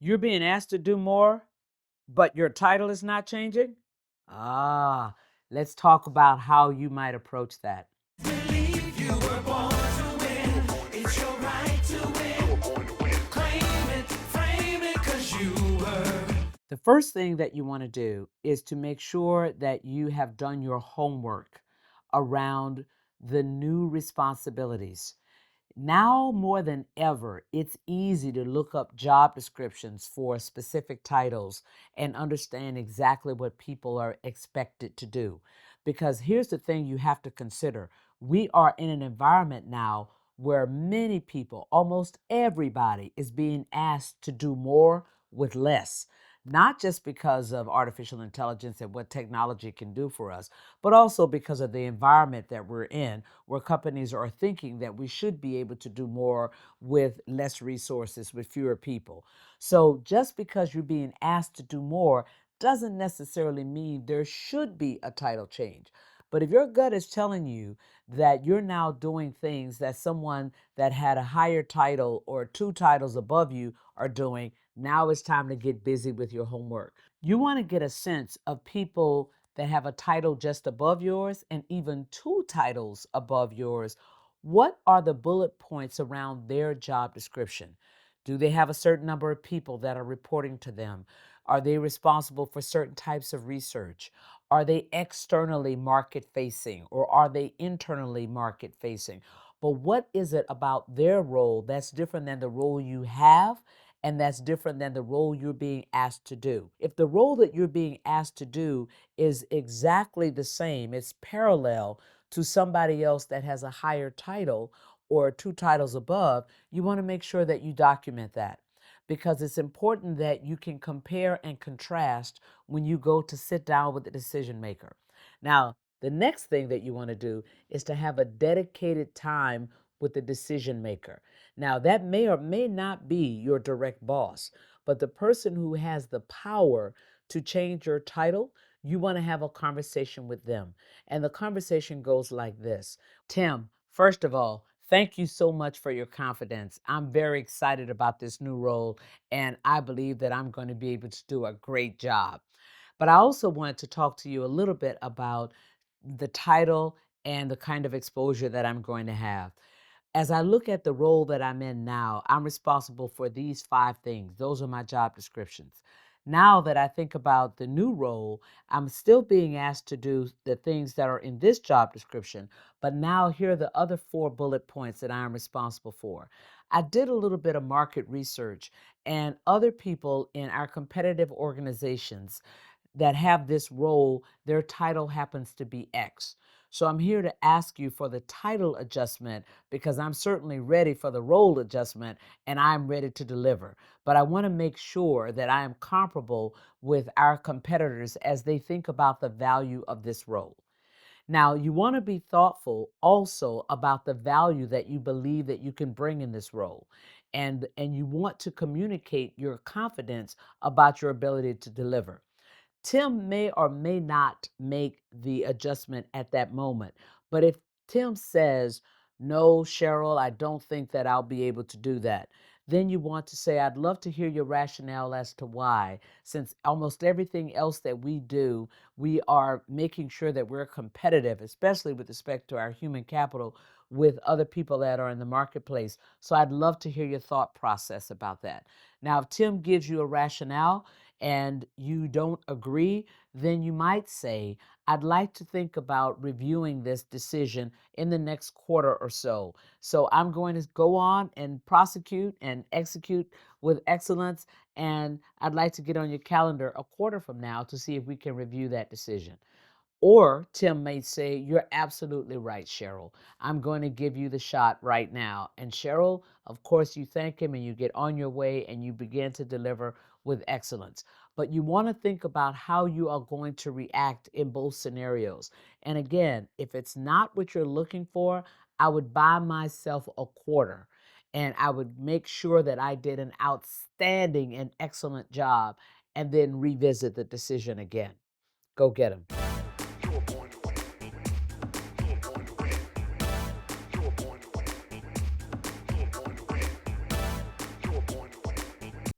You're being asked to do more, but your title is not changing? Ah, let's talk about how you might approach that. Believe you were born to win. It's your right to win. Claim it, frame it, 'cause you were. The first thing that you want to do is to make sure that you have done your homework around the new responsibilities. Now more than ever, it's easy to look up job descriptions for specific titles and understand exactly what people are expected to do. Because here's the thing you have to consider: we are in an environment now where many people, almost everybody, is being asked to do more with less. Not just because of artificial intelligence and what technology can do for us, but also because of the environment that we're in, where companies are thinking that we should be able to do more with less resources, with fewer people. So just because you're being asked to do more doesn't necessarily mean there should be a title change. But if your gut is telling you that you're now doing things that someone that had a higher title or two titles above you are doing, now it's time to get busy with your homework. You want to get a sense of people that have a title just above yours and even two titles above yours. What are the bullet points around their job description? Do they have a certain number of people that are reporting to them? Are they responsible for certain types of research? Are they externally market facing or are they internally market facing? But what is it about their role that's different than the role you have and that's different than the role you're being asked to do? If the role that you're being asked to do is exactly the same, it's parallel to somebody else that has a higher title or two titles above, you want to make sure that you document that because it's important that you can compare and contrast when you go to sit down with the decision maker. Now, the next thing that you want to do is to have a dedicated time with the decision maker. Now, that may or may not be your direct boss, but the person who has the power to change your title, you want to have a conversation with them. And the conversation goes like this: Tim, first of all, thank you so much for your confidence. I'm very excited about this new role, and I believe that I'm going to be able to do a great job. But I also wanted to talk to you a little bit about the title and the kind of exposure that I'm going to have. As I look at the role that I'm in now, I'm responsible for these five things. Those are my job descriptions. Now that I think about the new role, I'm still being asked to do the things that are in this job description, but now here are the other four bullet points that I'm responsible for. I did a little bit of market research, and other people in our competitive organizations that have this role, their title happens to be X. So I'm here to ask you for the title adjustment because I'm certainly ready for the role adjustment and I'm ready to deliver. But I want to make sure that I am comparable with our competitors as they think about the value of this role. Now, you want to be thoughtful also about the value that you believe that you can bring in this role. And you want to communicate your confidence about your ability to deliver. Tim may or may not make the adjustment at that moment. But if Tim says, no, Cheryl, I don't think that I'll be able to do that, then you want to say, I'd love to hear your rationale as to why. Since almost everything else that we do, we are making sure that we're competitive, especially with respect to our human capital with other people that are in the marketplace. So I'd love to hear your thought process about that. Now, if Tim gives you a rationale, and you don't agree, then you might say, I'd like to think about reviewing this decision in the next quarter or so. So I'm going to go on and prosecute and execute with excellence. And I'd like to get on your calendar a quarter from now to see if we can review that decision. Or Tim may say, you're absolutely right, Cheryl. I'm going to give you the shot right now. And Cheryl, of course, you thank him and you get on your way and you begin to deliver with excellence. But you want to think about how you are going to react in both scenarios. And again, if it's not what you're looking for, I would buy myself a quarter and I would make sure that I did an outstanding and excellent job and then revisit the decision again. Go get him.